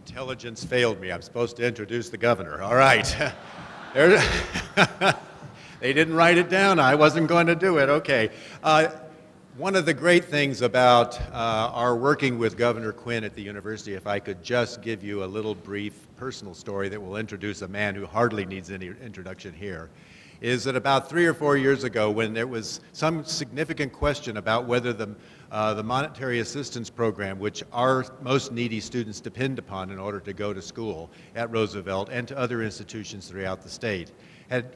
Intelligence failed me. I'm supposed to introduce the governor. All right. There, they didn't write it down. I wasn't going to do it. Okay. One of the great things about our working with Governor Quinn at the university, if I could just give you a little brief personal story that will introduce a man who hardly needs any introduction here, is that about 3 or 4 years ago, when there was some significant question about whether the monetary assistance program, which our most needy students depend upon in order to go to school at Roosevelt and to other institutions throughout the state,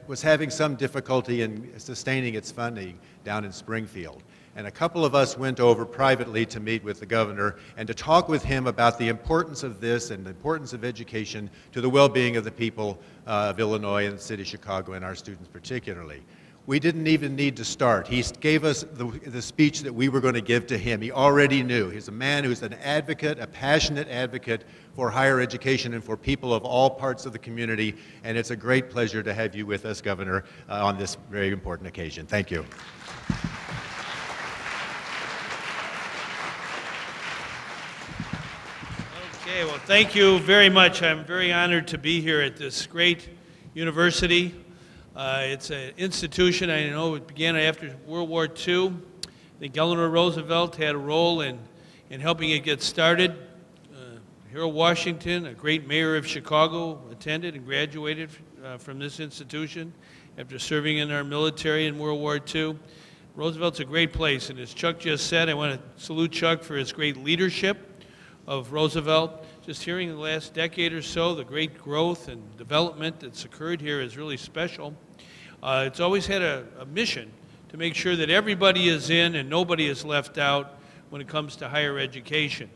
was having some difficulty in sustaining its funding down in Springfield. And a couple of us went over privately to meet with the governor and to talk with him about the importance of this and the importance of education to the well-being of the people of Illinois and the city of Chicago and our students particularly. We didn't even need to start. He gave us the speech that we were going to give to him. He already knew. He's a man who's an advocate, a passionate advocate for higher education and for people of all parts of the community. And it's a great pleasure to have you with us, Governor, on this very important occasion. Thank you. Okay, well, thank you very much. I'm very honored to be here at this great university. It's an institution, I know it began after World War II. I think Eleanor Roosevelt had a role in helping it get started. Harold Washington, a great mayor of Chicago, attended and graduated from this institution after serving in our military in World War II. Roosevelt's a great place, and as Chuck just said, I want to salute Chuck for his great leadership of Roosevelt. Just hearing in the last decade or so the great growth and development that's occurred here is really special. It's always had a mission to make sure that everybody is in and nobody is left out when it comes to higher education.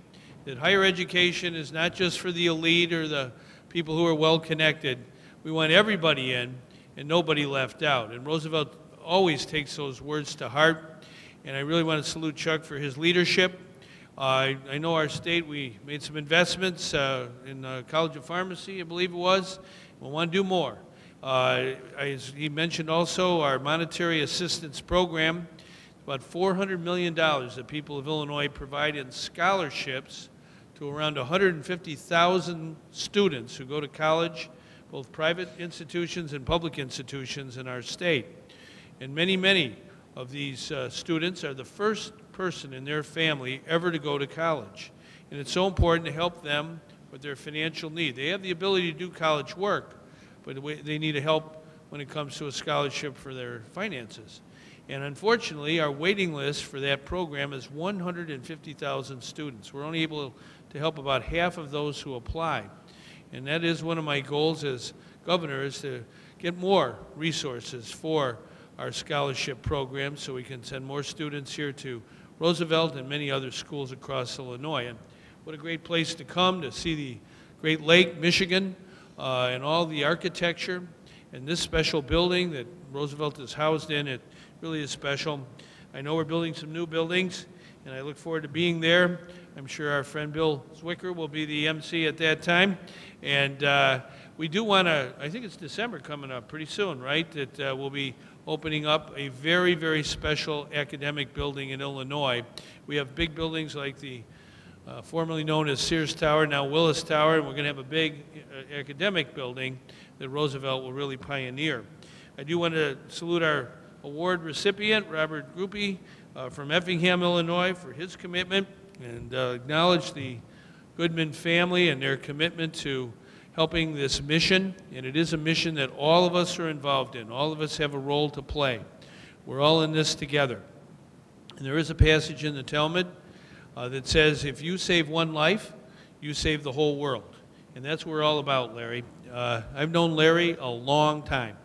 That higher education is not just for the elite or the people who are well connected. We want everybody in and nobody left out. And Roosevelt always takes those words to heart. And I really want to salute Chuck for his leadership. I know our state, we made some investments in the College of Pharmacy, I believe it was. We want to do more. As he mentioned also, our monetary assistance program, about $400 million that people of Illinois provide in scholarships to around 150,000 students who go to college, both private institutions and public institutions in our state. And many, many of these students are the first person in their family ever to go to college. And it's so important to help them with their financial need. They have the ability to do college work, but they need help when it comes to a scholarship for their finances. And unfortunately, our waiting list for that program is 150,000 students. We're only able to help about half of those who apply. And that is one of my goals as governor, is to get more resources for our scholarship program so we can send more students here to Roosevelt and many other schools across Illinois. And what a great place to come to see the Great Lake, Michigan, and all the architecture. And this special building that Roosevelt is housed in, it really is special. I know we're building some new buildings, and I look forward to being there. I'm sure our friend Bill Zwicker will be the MC at that time. And we do want to, I think it's December coming up pretty soon, right? That we'll be opening up a very, very special academic building in Illinois. We have big buildings like the formerly known as Sears Tower, now Willis Tower, and we're going to have a big academic building that Roosevelt will really pioneer. I do want to salute our award recipient, Robert Gruppe from Effingham, Illinois, for his commitment, and acknowledge the Goodman family and their commitment to helping this mission. And it is a mission that all of us are involved in. All of us have a role to play. We're all in this together. And there is a passage in the Talmud that says, if you save one life, you save the whole world. And that's what we're all about, Larry. I've known Larry a long time.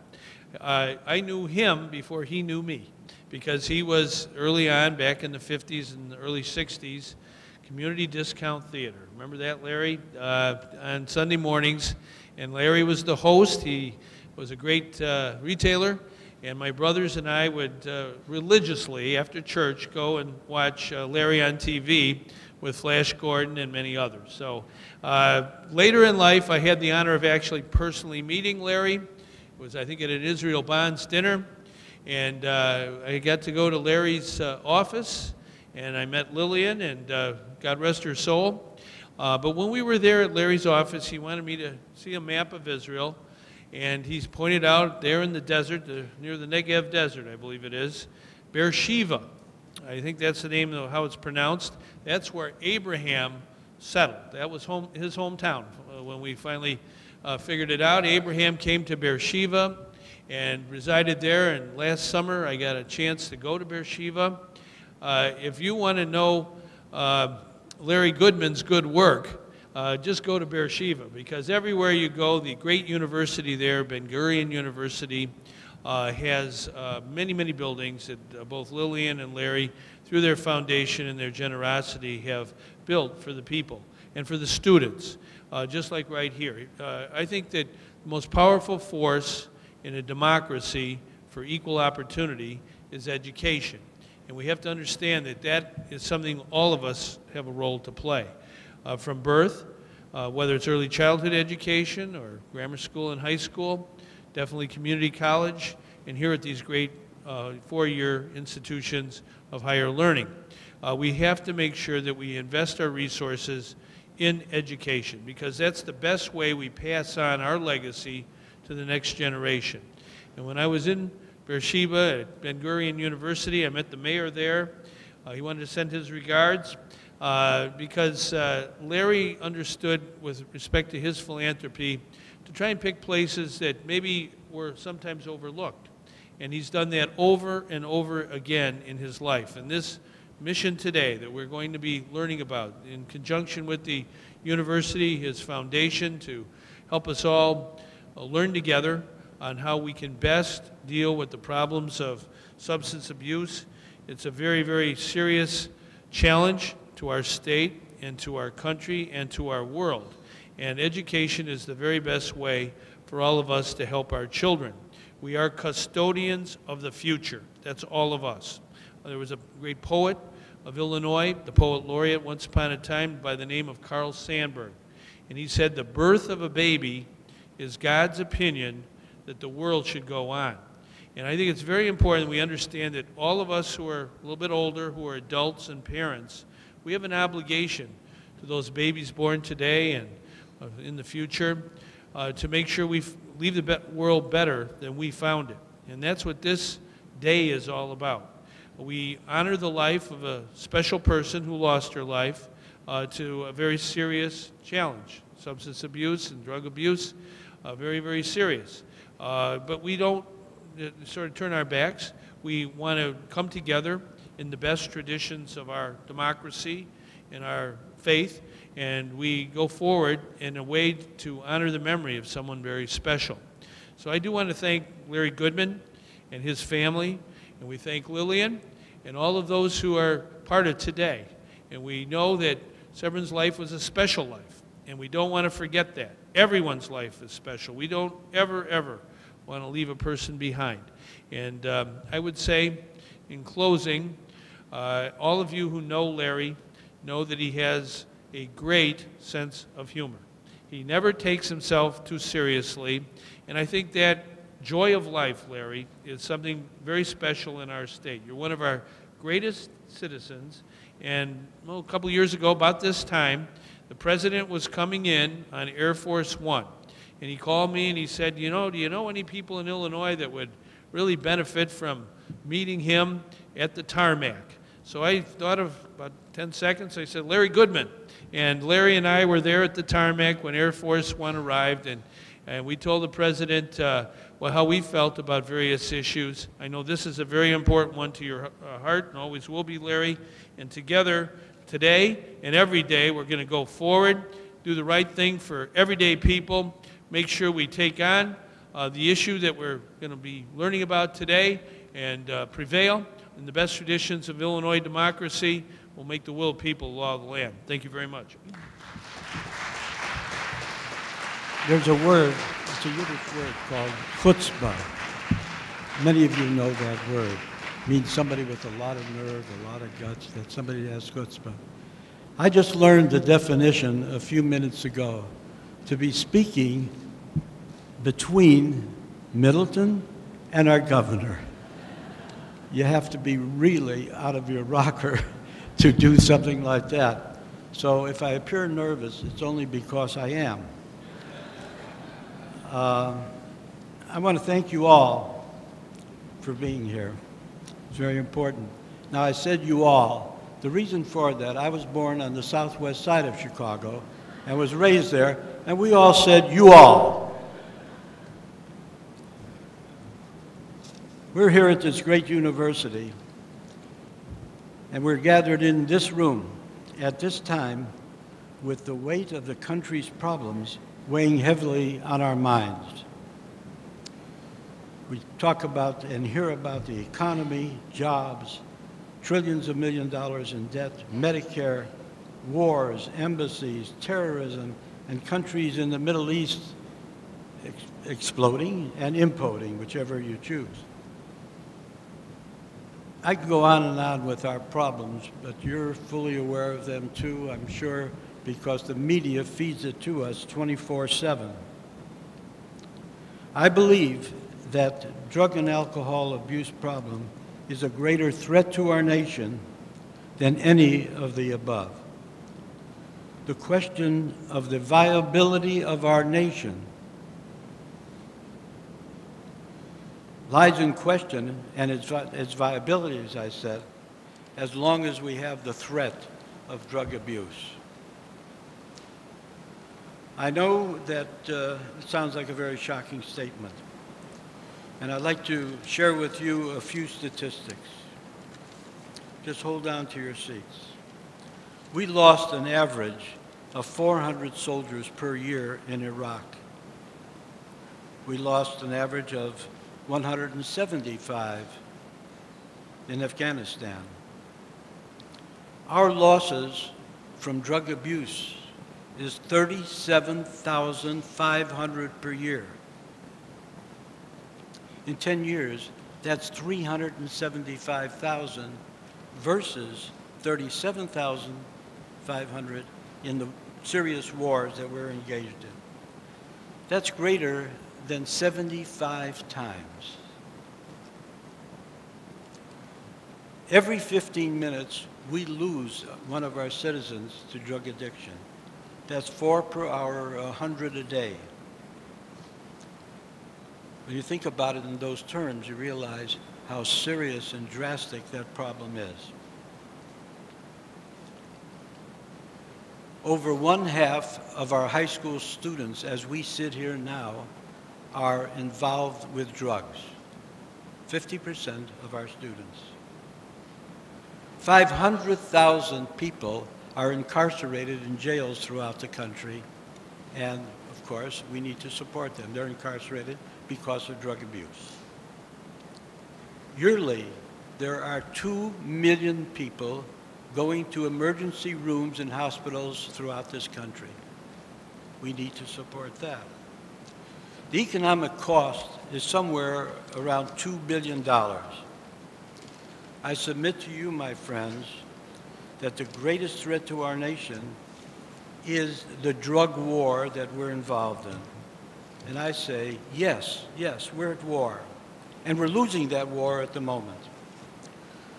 I knew him before he knew me, because he was early on, back in the 50s and the early 60s, Community Discount Theater. Remember that, Larry? On Sunday mornings. And Larry was the host. He was a great retailer. And my brothers and I would religiously, after church, go and watch Larry on TV with Flash Gordon and many others. So later in life, I had the honor of actually personally meeting Larry. It was, I think, at an Israel Bonds dinner. And I got to go to Larry's office, and I met Lillian, and God rest her soul. But when we were there at Larry's office, he wanted me to see a map of Israel, and he's pointed out there in the desert, near the Negev Desert, I believe it is, Beersheba. I think that's the name of how it's pronounced. That's where Abraham settled. That was his hometown. When we finally figured it out, Abraham came to Beersheba and resided there, and last summer I got a chance to go to Beersheba. If you want to know Larry Goodman's good work, just go to Beersheba, because everywhere you go, the great university there, Ben Gurion University, has many, many buildings that both Lillian and Larry, through their foundation and their generosity, have built for the people and for the students, just like right here. I think that the most powerful force in a democracy for equal opportunity is education. And we have to understand that that is something all of us have a role to play. From birth, whether it's early childhood education or grammar school and high school, definitely community college, and here at these great four-year institutions of higher learning. We have to make sure that we invest our resources in education, because that's the best way we pass on our legacy to the next generation. And when I was in Beersheba at Ben Gurion University, I met the mayor there. He wanted to send his regards because Larry understood, with respect to his philanthropy, to try and pick places that maybe were sometimes overlooked. And he's done that over and over again in his life. And this mission today that we're going to be learning about, in conjunction with the university, his foundation, to help us all learn together on how we can best deal with the problems of substance abuse. It's a very, very serious challenge to our state and to our country and to our world. And education is the very best way for all of us to help our children. We are custodians of the future. That's all of us. There was a great poet of Illinois, the poet laureate once upon a time, by the name of Carl Sandburg. And he said, "The birth of a baby is God's opinion that the world should go on." And I think it's very important that we understand that all of us who are a little bit older, who are adults and parents, we have an obligation to those babies born today and in the future to make sure we leave the world better than we found it. And that's what this day is all about. We honor the life of a special person who lost her life to a very serious challenge. Substance abuse and drug abuse, very, very serious. But we don't sort of turn our backs. We want to come together in the best traditions of our democracy and our faith, and we go forward in a way to honor the memory of someone very special. So I do want to thank Larry Goodman and his family, and we thank Lillian and all of those who are part of today. And we know that Severin's life was a special life, and we don't want to forget that. Everyone's life is special. We don't ever, ever want to leave a person behind. And I would say, in closing, all of you who know Larry know that he has a great sense of humor. He never takes himself too seriously, and I think that joy of life, Larry, is something very special in our state. You're one of our greatest citizens, and a couple of years ago, about this time, the president was coming in on Air Force One, and he called me and he said, do you know any people in Illinois that would really benefit from meeting him at the tarmac? So I thought of about 10 seconds. I said, Larry Goodman. And Larry and I were there at the tarmac when Air Force One arrived, and we told the president how we felt about various issues. I know this is a very important one to your heart, and always will be, Larry. And together, today and every day, we're going to go forward, do the right thing for everyday people, make sure we take on the issue that we're going to be learning about today, and prevail in the best traditions of Illinois democracy. Will make the will of people the law of the land. Thank you very much. There's a word, it's a Yiddish word called chutzpah. Many of you know that word. It means somebody with a lot of nerve, a lot of guts, that somebody has chutzpah. I just learned the definition a few minutes ago, to be speaking between Middleton and our governor. You have to be really out of your rocker to do something like that. So if I appear nervous, it's only because I am. I want to thank you all for being here. It's very important. Now, I said you all. The reason for that, I was born on the southwest side of Chicago and was raised there, and we all said you all. We're here at this great university, and we're gathered in this room at this time with the weight of the country's problems weighing heavily on our minds. We talk about and hear about the economy, jobs, trillions of million dollars in debt, Medicare, wars, embassies, terrorism, and countries in the Middle East exploding and imploding, whichever you choose. I could go on and on with our problems, but you're fully aware of them too, I'm sure, because the media feeds it to us 24/7. I believe that drug and alcohol abuse problem is a greater threat to our nation than any of the above. The question of the viability of our nation lies in question, and its viability, as I said, as long as we have the threat of drug abuse. I know that it sounds like a very shocking statement, and I'd like to share with you a few statistics. Just hold on to your seats. We lost an average of 400 soldiers per year in Iraq. We lost an average of 175 in Afghanistan. Our losses from drug abuse is 37,500 per year. In 10 years, that's 375,000 versus 37,500 in the serious wars that we're engaged in. That's greater than 75 times. Every 15 minutes, we lose one of our citizens to drug addiction. That's 4 per hour, 100 a day. When you think about it in those terms, you realize how serious and drastic that problem is. Over 1/2 of our high school students, as we sit here now, are involved with drugs. 50% of our students. 500,000 people are incarcerated in jails throughout the country, and of course, we need to support them. They're incarcerated because of drug abuse. Yearly, there are 2 million people going to emergency rooms in hospitals throughout this country. We need to support that. The economic cost is somewhere around $2 billion. I submit to you, my friends, that the greatest threat to our nation is the drug war that we're involved in. And I say, yes, we're at war. And we're losing that war at the moment.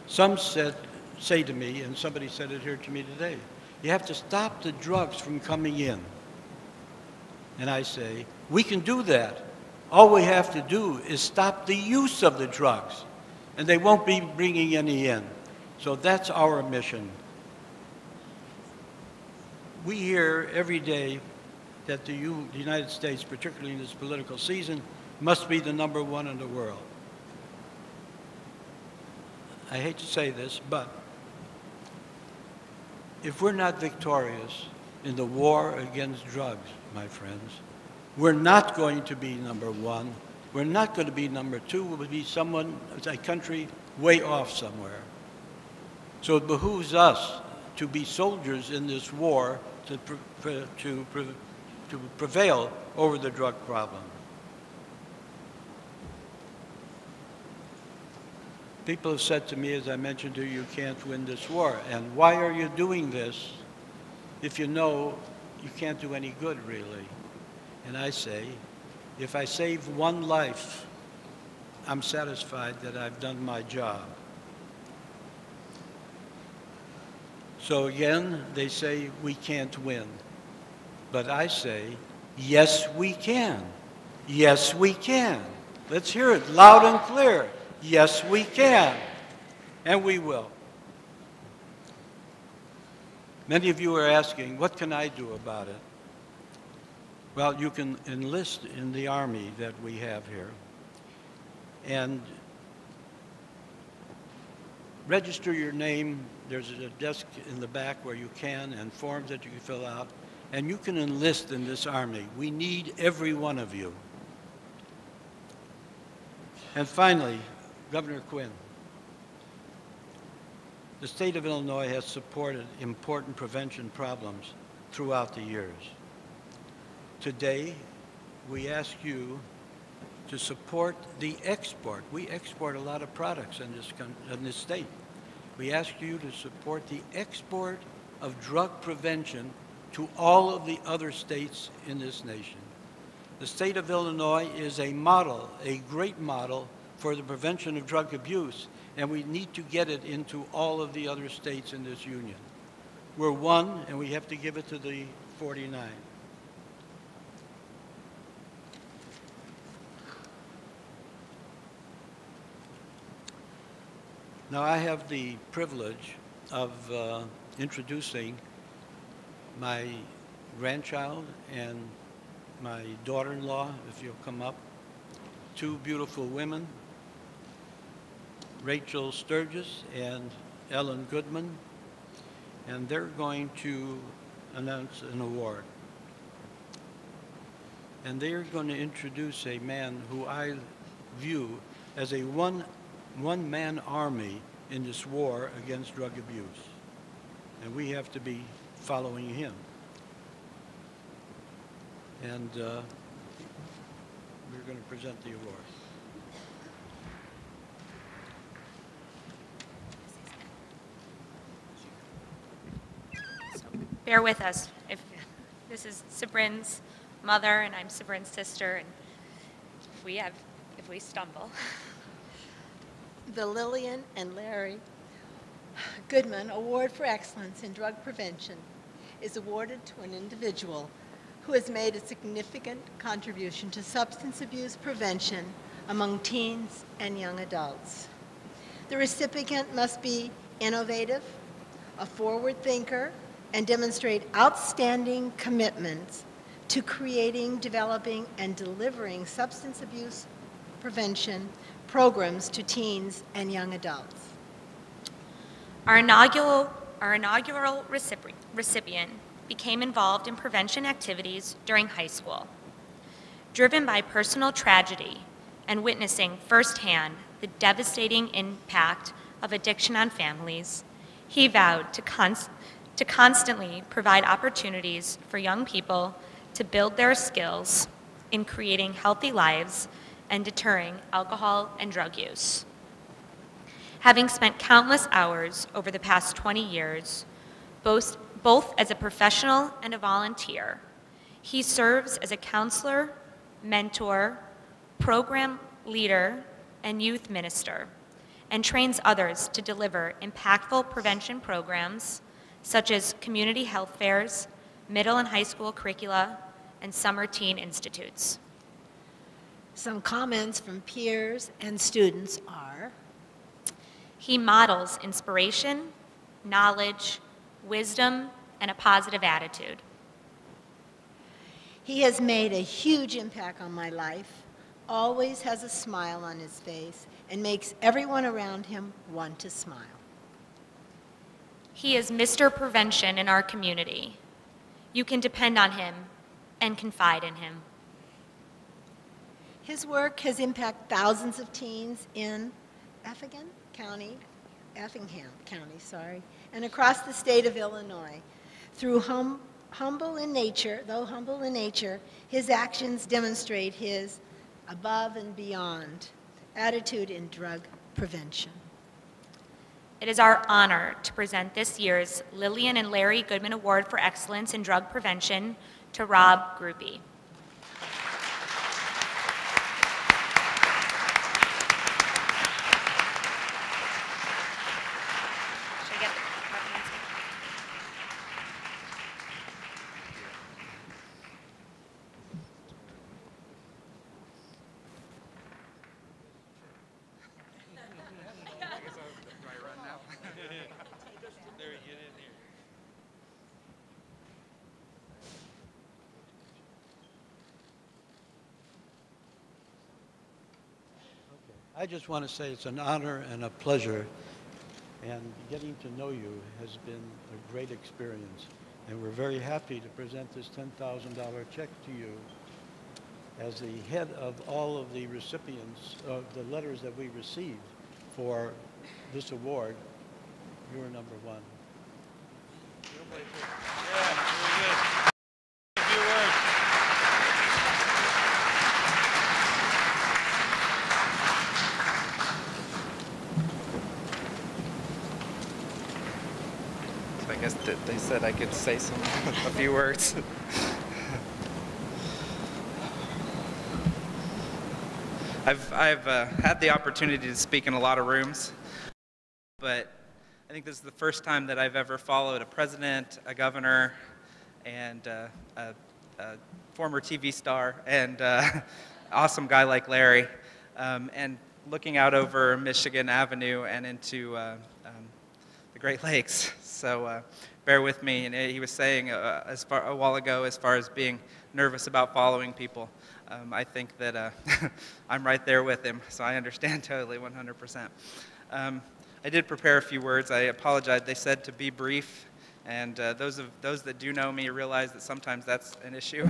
Some say to me, and somebody said it here to me today, you have to stop the drugs from coming in. And I say, we can do that. All we have to do is stop the use of the drugs, and they won't be bringing any in. So that's our mission. We hear every day that the United States, particularly in this political season, must be the #1 in the world. I hate to say this, but if we're not victorious in the war against drugs, my friends, we're not going to be #1. We're not going to be #2. We'll be a country way off somewhere. So it behooves us to be soldiers in this war to prevail over the drug problem. People have said to me, as I mentioned to you, you can't win this war. And why are you doing this if you know you can't do any good, really? And I say, if I save one life, I'm satisfied that I've done my job. So again, they say we can't win. But I say, yes, we can. Yes, we can. Let's hear it loud and clear. Yes, we can. And we will. Many of you are asking, what can I do about it? Well, you can enlist in the Army that we have here and register your name. There's a desk in the back where you can, and forms that you can fill out, and you can enlist in this Army. We need every one of you. And finally, Governor Quinn. The state of Illinois has supported important prevention problems throughout the years. Today, we ask you to support the export. We export a lot of products in this state. We ask you to support the export of drug prevention to all of the other states in this nation. The state of Illinois is a model, a great model for the prevention of drug abuse, and we need to get it into all of the other states in this union. We're one, and we have to give it to the 49. Now, I have the privilege of introducing my grandchild and my daughter-in-law, if you'll come up, two beautiful women, Rachel Sturgis and Ellen Goodman, and they're going to announce an award. And they're going to introduce a man who I view as a one-man army in this war against drug abuse. And we have to be following him. And we're going to present the award. Bear with us. This is Sabrin's mother, and I'm Sabrin's sister, and if we stumble. The Lillian and Larry Goodman Award for Excellence in Drug Prevention is awarded to an individual who has made a significant contribution to substance abuse prevention among teens and young adults. The recipient must be innovative, a forward thinker, and demonstrate outstanding commitments to creating, developing, and delivering substance abuse prevention programs to teens and young adults. Our inaugural recipient became involved in prevention activities during high school. Driven by personal tragedy and witnessing firsthand the devastating impact of addiction on families, he vowed to constantly provide opportunities for young people to build their skills in creating healthy lives and deterring alcohol and drug use. Having spent countless hours over the past 20 years, both as a professional and a volunteer, he serves as a counselor, mentor, program leader, and youth minister, and trains others to deliver impactful prevention programs such as community health fairs, middle and high school curricula, and summer teen institutes. Some comments from peers and students are: he models inspiration, knowledge, wisdom, and a positive attitude. He has made a huge impact on my life, always has a smile on his face, and makes everyone around him want to smile. He is Mr. Prevention in our community. You can depend on him and confide in him. His work has impacted thousands of teens in Effingham County, and across the state of Illinois. Through humble in nature, his actions demonstrate his above and beyond attitude in drug prevention. It is our honor to present this year's Lillian and Larry Goodman Award for Excellence in Drug Prevention to Rob Groupie. Should I get the I just want to say it's an honor and a pleasure, and getting to know you has been a great experience. And we're very happy to present this $10,000 check to you as the head of all of the recipients of the letters that we received for this award. You're number one. Yeah, very good. A few words. So I guess they said I could say a few words. I've had the opportunity to speak in a lot of rooms, but I think this is the first time that I've ever followed a president, a governor, and a former TV star, and awesome guy like Larry, and looking out over Michigan Avenue and into the Great Lakes. So bear with me. And he was saying a while ago, as far as being nervous about following people, I think that I'm right there with him, so I understand totally 100%. I did prepare a few words. I apologize. They said to be brief, and those that do know me realize that sometimes that's an issue.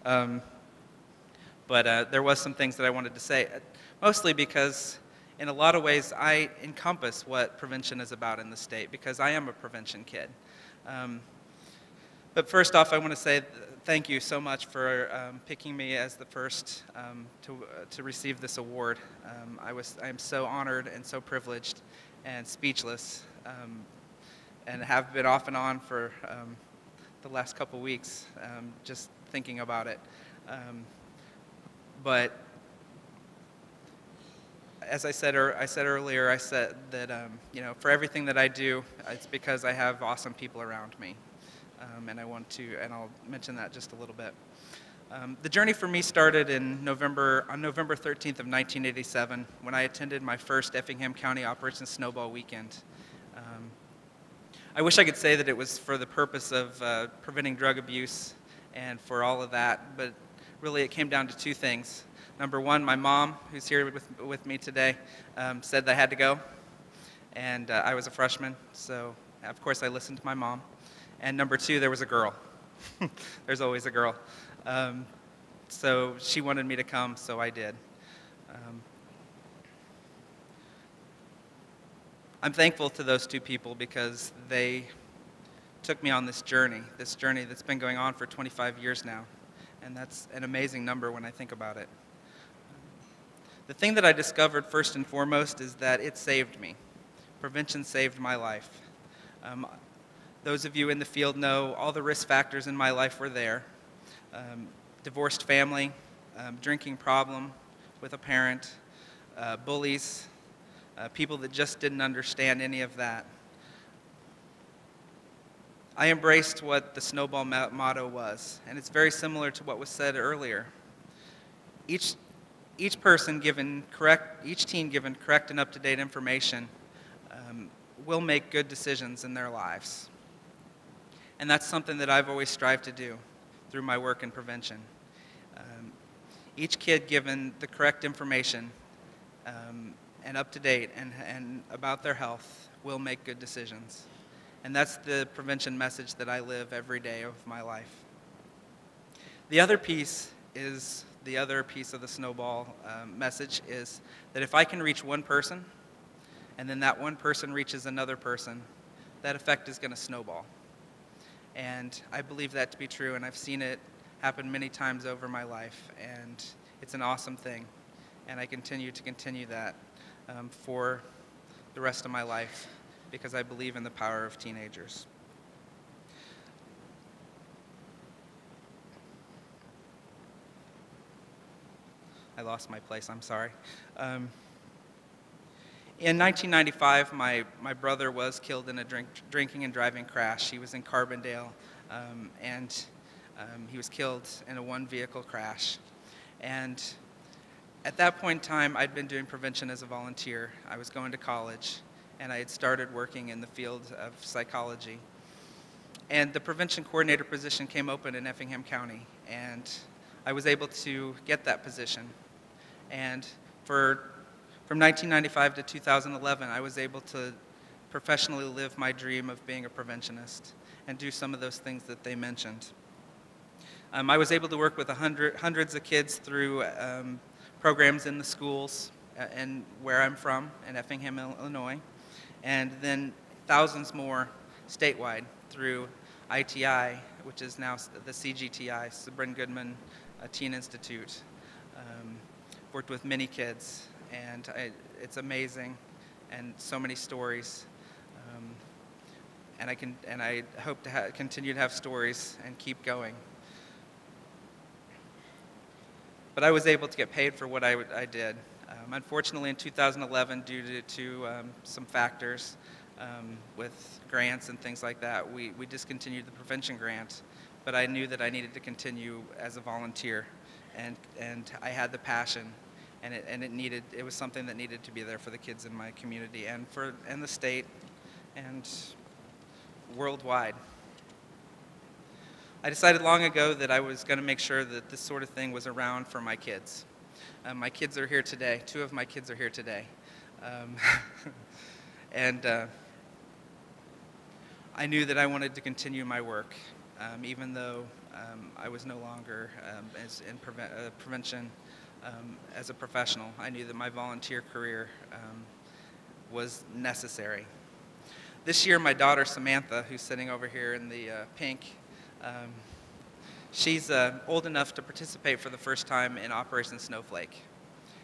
But there was some things that I wanted to say, mostly because in a lot of ways I encompass what prevention is about in the state, because I am a prevention kid. But first off, I want to say thank you so much for picking me as the first to receive this award. I am so honored and so privileged and speechless, and have been off and on for the last couple weeks, just thinking about it. But as I said earlier, I said that for everything that I do, it's because I have awesome people around me. And I'll mention that just a little bit. The journey for me started on November 13th of 1987, when I attended my first Effingham County Operation Snowball Weekend. I wish I could say that it was for the purpose of preventing drug abuse and for all of that, but really it came down to two things. Number one, my mom, who's here with me today, said that I had to go, and I was a freshman, so of course I listened to my mom. And number two, there was a girl. There's always a girl. So she wanted me to come, so I did. I'm thankful to those two people because they took me on this journey that's been going on for 25 years now. And that's an amazing number when I think about it. The thing that I discovered first and foremost is that it saved me. Prevention saved my life. Those of you in the field know all the risk factors in my life were there. Divorced family, drinking problem with a parent, bullies, people that just didn't understand any of that. I embraced what the Snowball motto was, and it's very similar to what was said earlier. Each team given correct and up-to-date information will make good decisions in their lives. And that's something that I've always strived to do through my work in prevention. Each kid given the correct information and up to date and about their health will make good decisions. And that's the prevention message that I live every day of my life. The other piece of the Snowball message is that if I can reach one person, and then that one person reaches another person, that effect is going to snowball. And I believe that to be true, and I've seen it happen many times over my life, and it's an awesome thing. And I continue that for the rest of my life because I believe in the power of teenagers. I lost my place, I'm sorry. In 1995, my brother was killed in a drinking and driving crash. He was in Carbondale, and he was killed in a one-vehicle crash. And at that point in time, I'd been doing prevention as a volunteer. I was going to college, and I had started working in the field of psychology. And the prevention coordinator position came open in Effingham County, and I was able to get that position. And for From 1995 to 2011, I was able to professionally live my dream of being a preventionist and do some of those things that they mentioned. I was able to work with hundreds of kids through programs in the schools and where I'm from, in Effingham, Illinois, and then thousands more statewide through ITI, which is now the CGTI, Sabrin Goodman Teen Institute. Worked with many kids, and it's amazing, and so many stories. And I hope to continue to have stories and keep going. But I was able to get paid for what I did. Unfortunately, in 2011, due to some factors with grants and things like that, we discontinued the prevention grant. But I knew that I needed to continue as a volunteer, and I had the passion, and it was something that needed to be there for the kids in my community and the state and worldwide. I decided long ago that I was going to make sure that this sort of thing was around for my kids. My kids are here today. 2 of my kids are here today. And I knew that I wanted to continue my work, even though I was no longer in prevention as a professional. I knew that my volunteer career was necessary. This year, my daughter Samantha, who's sitting over here in the pink, she's old enough to participate for the first time in Operation Snowflake.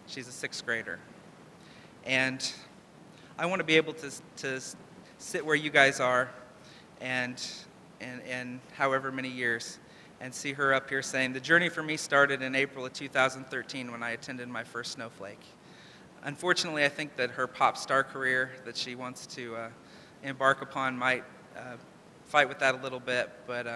She's a 6th grader. And I want to be able to sit where you guys are and however many years and see her up here saying, the journey for me started in April of 2013 when I attended my first Snowflake. Unfortunately, I think that her pop star career that she wants to embark upon might fight with that a little bit, but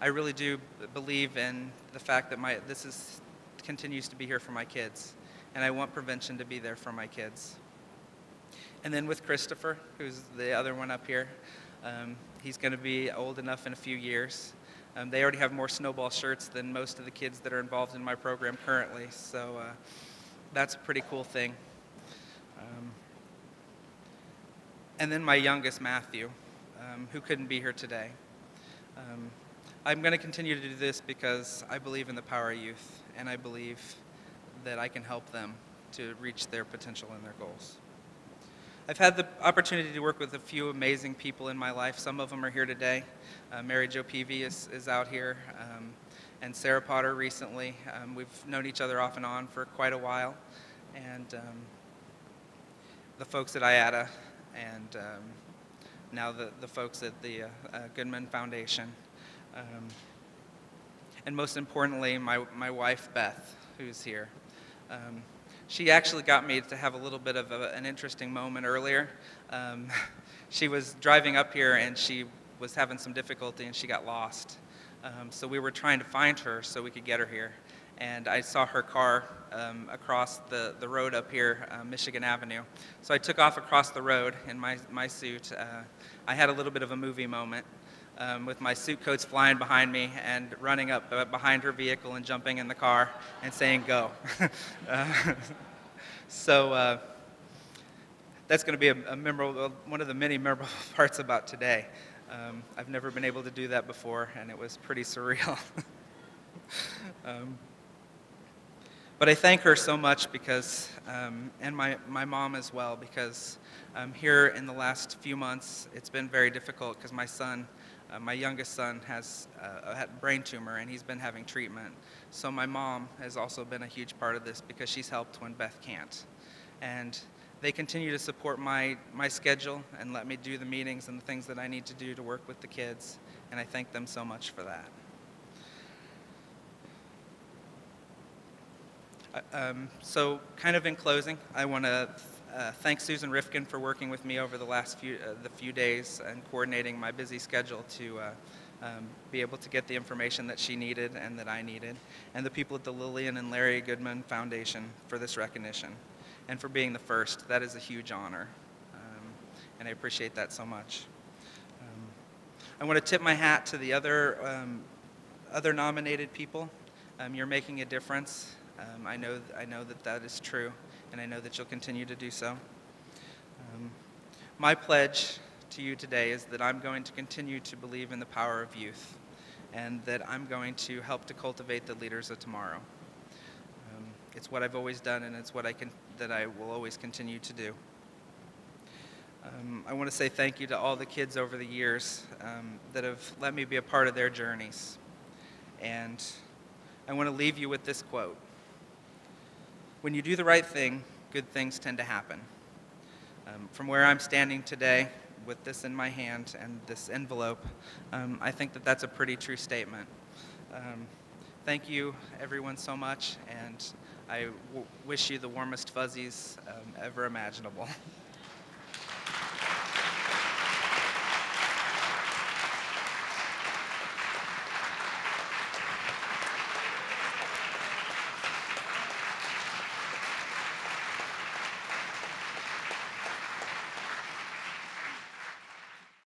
I really do believe in the fact that this continues to be here for my kids, and I want prevention to be there for my kids. And then with Christopher, who's the other one up here, he's going to be old enough in a few years. They already have more snowball shirts than most of the kids that are involved in my program currently, so that's a pretty cool thing. And then my youngest, Matthew, who couldn't be here today. I'm going to continue to do this because I believe in the power of youth, and I believe that I can help them to reach their potential and their goals. I've had the opportunity to work with a few amazing people in my life. Some of them are here today. Mary Jo Peavy is out here, and Sarah Potter recently. We've known each other off and on for quite a while. And the folks at IATA, and now the folks at the Goodman Foundation. And most importantly, my wife, Beth, who's here. She actually got me to have a little bit of an interesting moment earlier. She was driving up here and she was having some difficulty and she got lost. So we were trying to find her so we could get her here. And I saw her car across the road up here, Michigan Avenue. So I took off across the road in my suit. I had a little bit of a movie moment with my suit coats flying behind me and running up behind her vehicle and jumping in the car and saying, go. So that's going to be a memorable, one of the many memorable parts about today. I've never been able to do that before, and it was pretty surreal. But I thank her so much because, and my mom as well, because here in the last few months, it's been very difficult because my son, my youngest son, has a brain tumor and he's been having treatment. So my mom has also been a huge part of this because she's helped when Beth can't. And they continue to support my schedule and let me do the meetings and the things that I need to do to work with the kids. And I thank them so much for that. So kind of in closing, I want to thank Susan Rifkin for working with me over the last few days and coordinating my busy schedule to be able to get the information that she needed and that I needed, and the people at the Lillian and Larry Goodman Foundation for this recognition and for being the first. That is a huge honor, and I appreciate that so much. I want to tip my hat to the other nominated people. You're making a difference. I know that is true, and I know that you'll continue to do so. My pledge to you today is that I'm going to continue to believe in the power of youth, and that I'm going to help to cultivate the leaders of tomorrow. It's what I've always done, and it's what I will always continue to do. I want to say thank you to all the kids over the years that have let me be a part of their journeys. And I want to leave you with this quote. When you do the right thing, good things tend to happen. From where I'm standing today, with this in my hand and this envelope, I think that that's a pretty true statement. Thank you, everyone, so much, and I wish you the warmest fuzzies ever imaginable.